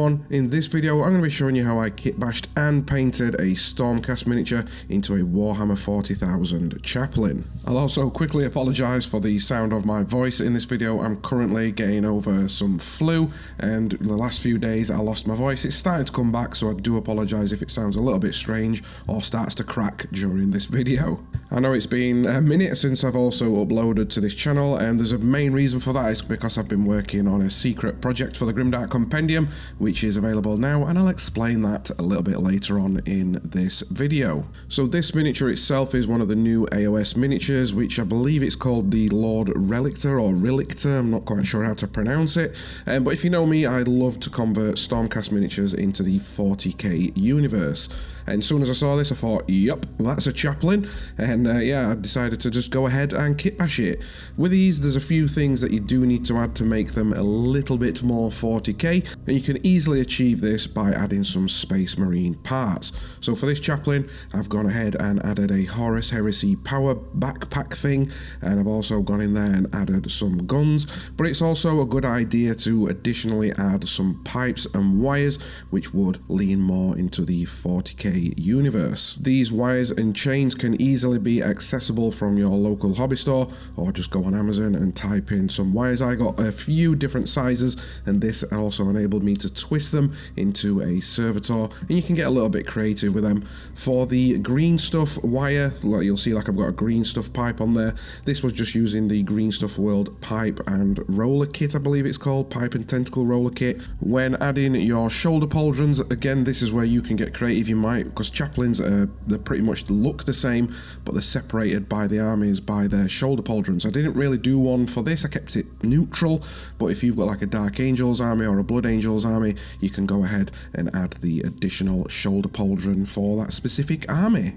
everyone, in this video I'm going to be showing you how I kitbashed and painted a Stormcast miniature into a Warhammer 40,000 Chaplain. I'll also quickly apologise for the sound of my voice in this video. I'm currently getting over some flu and the last few days I lost my voice. It's starting to come back, so I do apologise if it sounds a little bit strange or starts to crack during this video. I know it's been a minute since I've also uploaded to this channel, and there's a main reason for that. Is because I've been working on a secret project for the Grimdark compendium, which is available now, and I'll explain that a little bit later on in this video. So this miniature itself is one of the new AOS miniatures, which I believe it's called the Lord Relictor or Relictor. I'm not quite sure how to pronounce it, but if you know me, I love to convert Stormcast miniatures into the 40k universe. And as soon as I saw this, I thought, yep, that's a Chaplain, and yeah, I decided to just go ahead and kitbash it. With these, there's a few things that you do need to add to make them a little bit more 40k, and you can easily achieve this by adding some Space Marine parts. So for this Chaplain, I've gone ahead and added a Horus Heresy power backpack thing, and I've also gone in there and added some guns, but it's also a good idea to additionally add some pipes and wires, which would lean more into the 40k universe. These wires and chains can easily be accessible from your local hobby store, or just go on Amazon and type in some wires. I got a few different sizes, and this also enabled me to twist them into a servitor, and you can get a little bit creative with them. For the green stuff wire, like you'll see, like I've got a green stuff pipe on there. This was just using the Green Stuff World pipe and roller kit, I believe it's called, pipe and tentacle roller kit. When adding your shoulder pauldrons, again, this is where you can get creative. You might, because Chaplains they pretty much look the same, but they're separated by the armies by their shoulder pauldrons. I didn't really do one for this, I kept it neutral, but if you've got like a Dark Angels army or a Blood Angels army, you can go ahead and add the additional shoulder pauldron for that specific army.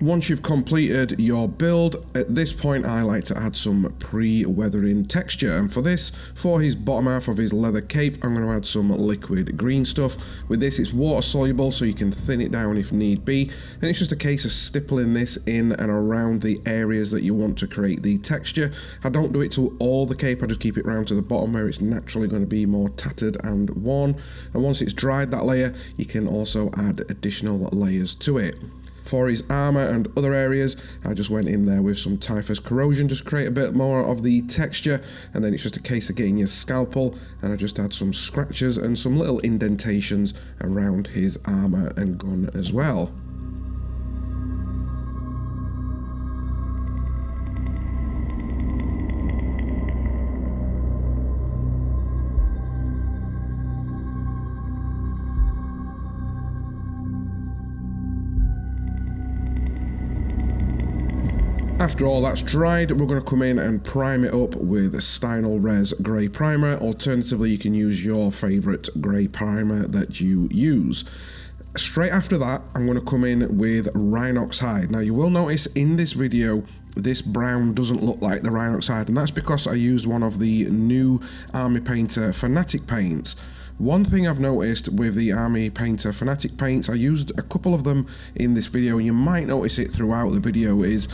Once you've completed your build, at this point I like to add some pre-weathering texture, and for this, for his bottom half of his leather cape, I'm going to add some liquid green stuff. With this, it's water soluble, so you can thin it down if need be, and it's just a case of stippling this in and around the areas that you want to create the texture. I don't do it to all the cape, I just keep it round to the bottom where it's naturally going to be more tattered and worn, and once it's dried that layer, you can also add additional layers to it. For his armour and other areas, I just went in there with some Typhus Corrosion, just create a bit more of the texture, and then it's just a case of getting your scalpel, and I just had some scratches and some little indentations around his armour and gun as well. After all that's dried, we're going to come in and prime it up with Stynalrez Grey Primer. Alternatively, you can use your favourite grey primer that you use. Straight after that, I'm going to come in with Rihnox hide. Now, you will notice in this video, this brown doesn't look like the Rihnox hide, and that's because I used one of the new Army Painter Fanatic paints. One thing I've noticed with the Army Painter Fanatic paints, I used a couple of them in this video, and you might notice it throughout the video, is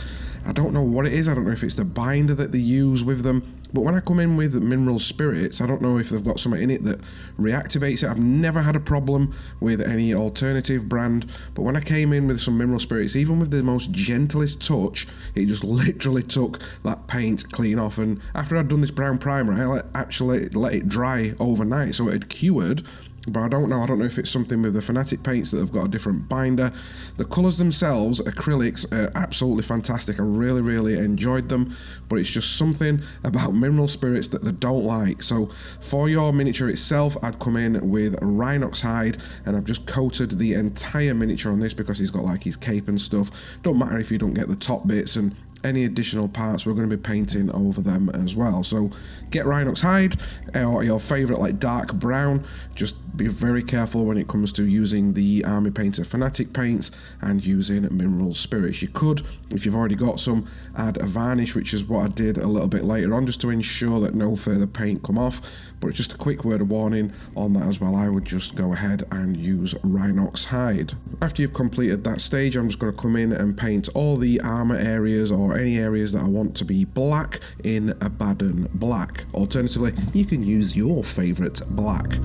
I don't know what it is. I don't know if it's the binder that they use with them, but when I come in with mineral spirits, I don't know if they've got something in it that reactivates it. I've never had a problem with any alternative brand, but when I came in with some mineral spirits, even with the most gentlest touch, it just literally took that paint clean off. And after I'd done this brown primer, I actually let it dry overnight, so it had cured. But I don't know if it's something with the Fanatic paints that have got a different binder. The colours themselves, acrylics, are absolutely fantastic. I really enjoyed them, but it's just something about mineral spirits that they don't like. So for your miniature itself, I'd come in with Rihnox hide, and I've just coated the entire miniature on this because he's got like his cape and stuff. Don't matter if you don't get the top bits, and any additional parts we're going to be painting over them as well. So get Rihnox hide, or your favourite like dark brown. Just be very careful when it comes to using the Army Painter Fanatic paints and using mineral spirits. You could, if you've already got some, add a varnish, which is what I did a little bit later on, just to ensure that no further paint come off. But just a quick word of warning on that as well, I would just go ahead and use Rihnox hide. After you've completed that stage, I'm just going to come in and paint all the armour areas, or any areas that I want to be black, in Abaddon black. Alternatively, you can use your favourite black.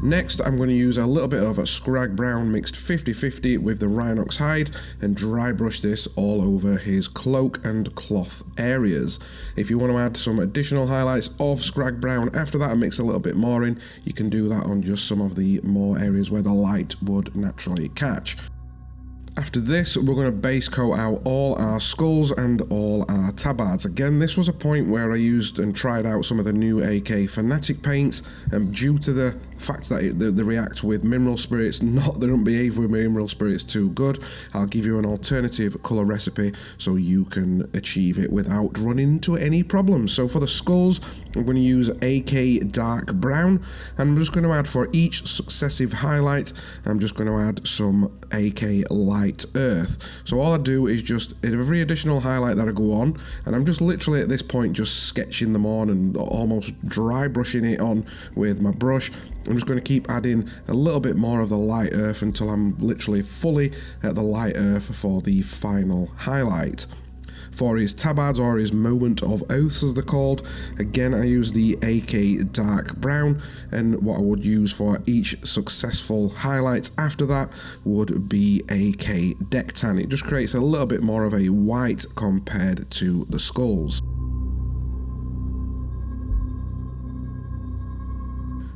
Next, I'm going to use a little bit of a Skrag brown mixed 50-50 with the Rihnox hide and dry brush this all over his cloak and cloth areas. If you want to add some additional highlights of Skrag brown after that and mix a little bit more in, you can do that on just some of the more areas where the light would naturally catch. After this, we're going to base coat out all our skulls and all our tabards. Again, this was a point where I used and tried out some of the new AK Fanatic paints, and due to the fact that they react with mineral spirits, not they don't behave with mineral spirits too good, I'll give you an alternative colour recipe so you can achieve it without running into any problems. So for the skulls, I'm going to use AK Dark Brown, and I'm just going to add for each successive highlight, I'm just going to add some AK Light Earth. So all I do is just, at every additional highlight that I go on, and I'm just literally at this point just sketching them on and almost dry brushing it on with my brush. I'm just going to keep adding a little bit more of the light earth until I'm literally fully at the light earth for the final highlight. For his tabards, or his moment of oaths as they're called, again I use the AK Dark Brown, and what I would use for each successful highlight after that would be AK Deck Tan. It just creates a little bit more of a white compared to the skulls.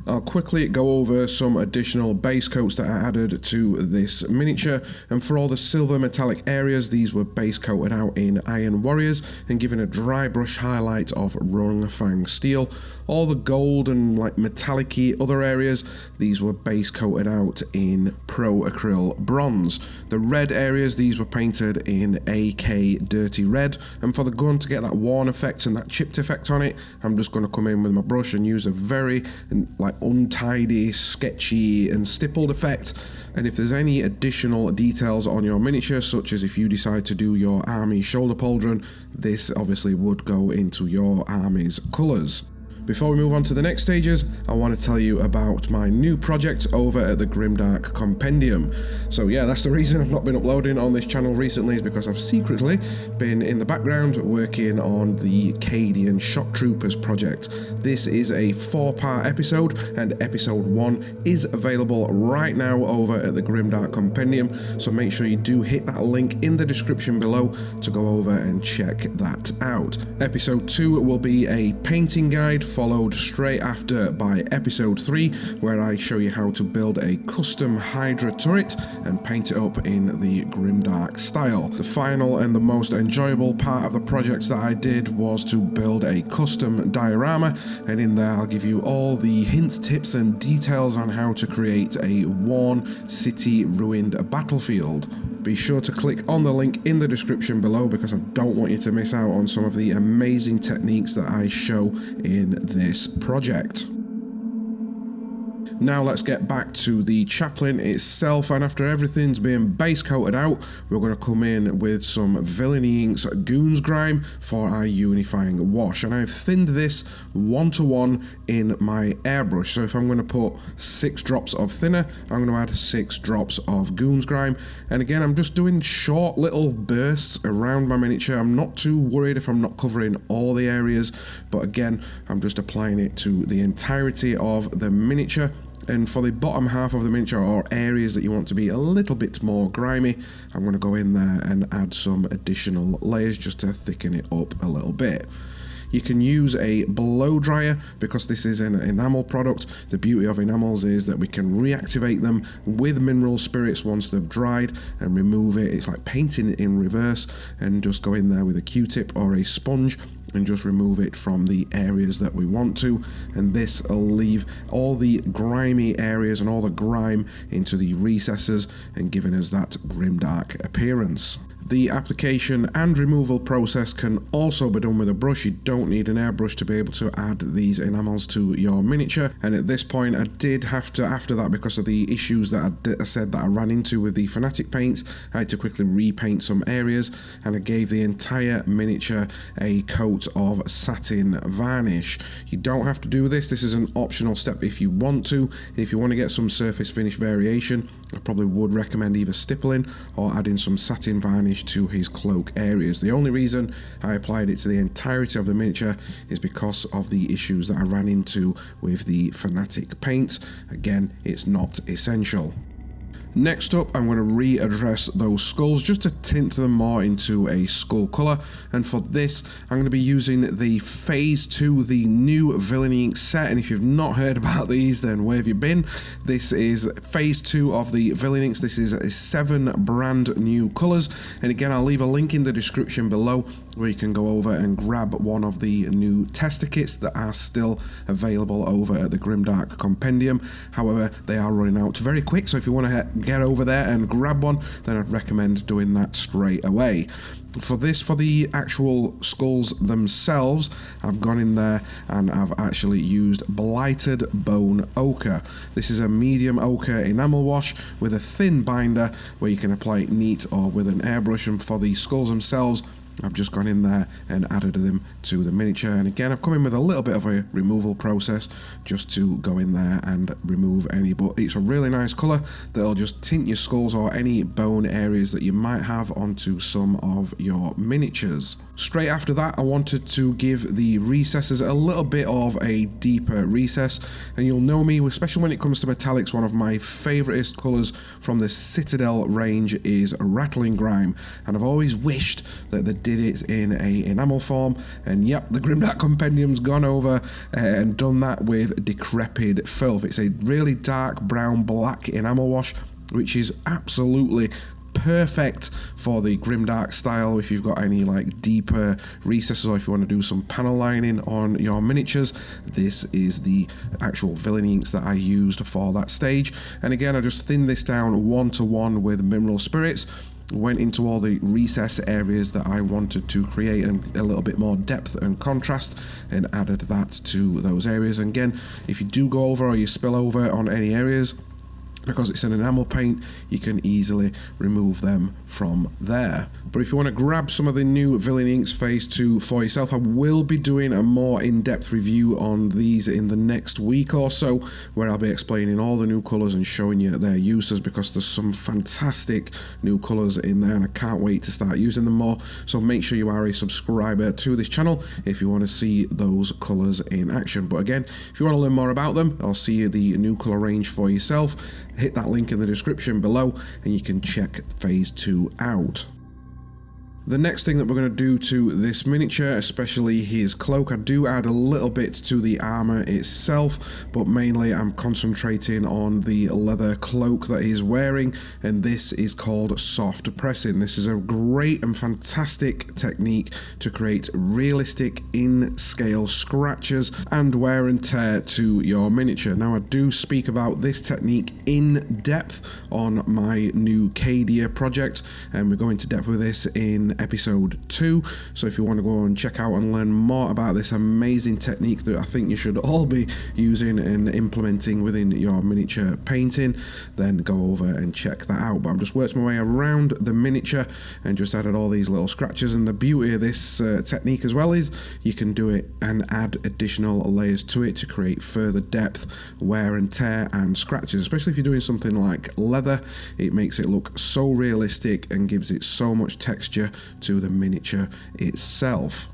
I'll quickly go over some additional base coats that I added to this miniature, and for all the silver metallic areas, these were base coated out in Iron Warriors and given a dry brush highlight of rungfanf steel. All the gold and like metallic-y other areas, these were base coated out in Pro Acryl Bronze. The red areas, these were painted in AK Dirty Red, and for the gun to get that worn effect and that chipped effect on it, I'm just going to come in with my brush and use a very like untidy, sketchy and stippled effect. And if there's any additional details on your miniature, such as if you decide to do your army shoulder pauldron, this obviously would go into your army's colours. Before we move on to the next stages, I want to tell you about my new project over at the Grimdark Compendium. So yeah, that's the reason I've not been uploading on this channel recently, is because I've secretly been in the background working on the Cadian Shock Troopers project. This is a 4-part episode, and episode 1 is available right now over at the Grimdark Compendium, so make sure you do hit that link in the description below to go over and check that out. Episode 2 will be a painting guide, followed straight after by episode 3, where I show you how to build a custom Hydra turret and paint it up in the Grimdark style. The final and the most enjoyable part of the project that I did was to build a custom diorama, and in there I'll give you all the hints, tips and details on how to create a worn, city ruined battlefield. Be sure to click on the link in the description below, because I don't want you to miss out on some of the amazing techniques that I show in this project. Now let's get back to the Chaplain itself, and after everything's been base coated out, we're going to come in with some Villainy Ink's Goons grime for our unifying wash, and I've thinned this 1:1 in my airbrush. So if I'm going to put 6 drops of thinner, I'm going to add 6 drops of Goons grime, and again I'm just doing short little bursts around my miniature. I'm not too worried if I'm not covering all the areas, but again I'm just applying it to the entirety of the miniature. And for the bottom half of the miniature, or areas that you want to be a little bit more grimy, I'm going to go in there and add some additional layers just to thicken it up a little bit. You can use a blow dryer because this is an enamel product. The beauty of enamels is that we can reactivate them with mineral spirits once they've dried and remove it. It's like painting it in reverse, and just go in there with a Q-tip or a sponge and just remove it from the areas that we want to, and this will leave all the grimy areas and all the grime into the recesses and giving us that grimdark appearance. The application and removal process can also be done with a brush. You don't need an airbrush to be able to add these enamels to your miniature, and at this point I did have to, after that, because of the issues that I said that I ran into with the Fanatic paints, I had to quickly repaint some areas, and I gave the entire miniature a coat of satin varnish. You don't have to do this. This is an optional step if you want to. If you want to get some surface finish variation, I probably would recommend either stippling or adding some satin varnish finish to his cloak areas. The only reason I applied it to the entirety of the miniature is because of the issues that I ran into with the Fanatic paints. Again, it's not essential. Next up, I'm going to readdress those skulls just to tint them more into a skull colour, and for this I'm going to be using the Phase 2, the new Villainy Ink set, and if you've not heard about these, then where have you been? This is Phase 2 of the Villainy Inks. This is 7 brand new colours, and again I'll leave a link in the description below where you can go over and grab one of the new tester kits that are still available over at the Grimdark Compendium. However, they are running out very quick, so if you want to get over there and grab one, then I'd recommend doing that straight away. For this, for the actual skulls themselves, I've gone in there and I've actually used Blighted Bone Ochre. This is a medium ochre enamel wash with a thin binder where you can apply it neat or with an airbrush, and for the skulls themselves I've just gone in there and added them to the miniature, and again I've come in with a little bit of a removal process just to go in there and remove any, but it's a really nice colour that'll just tint your skulls or any bone areas that you might have onto some of your miniatures. Straight after that, I wanted to give the recesses a little bit of a deeper recess, and you'll know me, especially when it comes to metallics, one of my favouriteest colours from the Citadel range is Rattling Grime, and I've always wished that they did it in a enamel form, and yep, the Grimdark Compendium's gone over and done that with Decrepit Filth. It's a really dark brown black enamel wash, which is absolutely perfect for the Grimdark style if you've got any like deeper recesses, or if you want to do some panel lining on your miniatures. This is the actual Villainy Inks that I used for that stage, and again I just thinned this down 1-to-1 with mineral spirits, went into all the recess areas that I wanted to create a little bit more depth and contrast, and added that to those areas. And again, if you do go over or you spill over on any areas, because it's an enamel paint, you can easily remove them from there. But if you want to grab some of the new Villainy Inks Phase 2 for yourself, I will be doing a more in-depth review on these in the next week or so, where I'll be explaining all the new colours and showing you their uses, because there's some fantastic new colours in there and I can't wait to start using them more. So make sure you are a subscriber to this channel if you want to see those colours in action. But again, if you want to learn more about them or see the new colour range for yourself, hit that link in the description below and you can check Phase 2 out. The next thing that we're going to do to this miniature, especially his cloak, I do add a little bit to the armour itself, but mainly I'm concentrating on the leather cloak that he's wearing, and this is called soft pressing. This is a great and fantastic technique to create realistic in-scale scratches and wear and tear to your miniature. Now I do speak about this technique in depth on my new Cadia project, and we're going to depth with this in episode 2, so if you want to go and check out and learn more about this amazing technique that I think you should all be using and implementing within your miniature painting, then go over and check that out. But I'm just worked my way around the miniature and just added all these little scratches, and the beauty of this technique as well is you can do it and add additional layers to it to create further depth, wear and tear and scratches. Especially if you're doing something like leather, it makes it look so realistic and gives it so much texture to the miniature itself.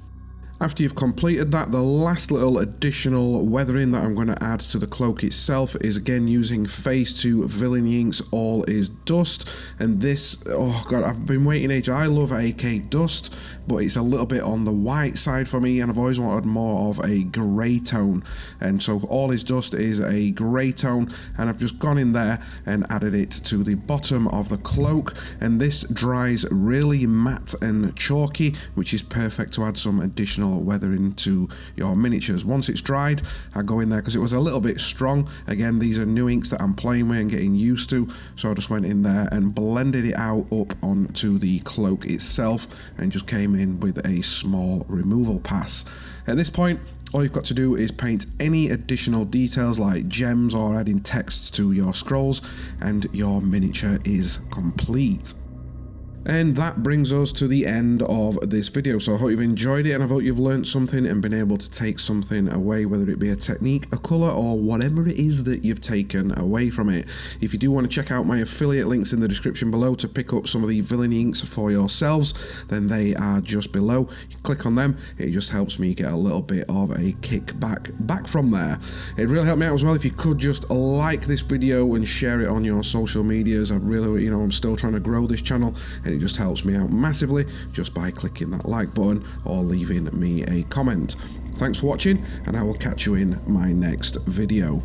After you've completed that, the last little additional weathering that I'm going to add to the cloak itself is again using Phase 2 Villainy Inks All Is Dust, and this, oh god, I've been waiting ages. I love AK Dust, but it's a little bit on the white side for me, and I've always wanted more of a grey tone, and so All Is Dust is a grey tone, and I've just gone in there and added it to the bottom of the cloak, and this dries really matte and chalky, which is perfect to add some additional weathering to your miniatures. Once it's dried, I go in there because it was a little bit strong. Again, these are new inks that I'm playing with and getting used to, so I just went in there and blended it out up onto the cloak itself and just came in with a small removal pass. At this point, all you've got to do is paint any additional details like gems or adding text to your scrolls, and your miniature is complete. And that brings us to the end of this video. So I hope you've enjoyed it, and I hope you've learned something and been able to take something away, whether it be a technique, a colour, or whatever it is that you've taken away from it. If you do want to check out my affiliate links in the description below to pick up some of the Villainy Inks for yourselves, then they are just below. You click on them, it just helps me get a little bit of a kickback back from there. It really helped me out as well if you could just like this video and share it on your social medias. I really, I'm still trying to grow this channel, and it just helps me out massively just by clicking that like button or leaving me a comment. Thanks for watching, and I will catch you in my next video.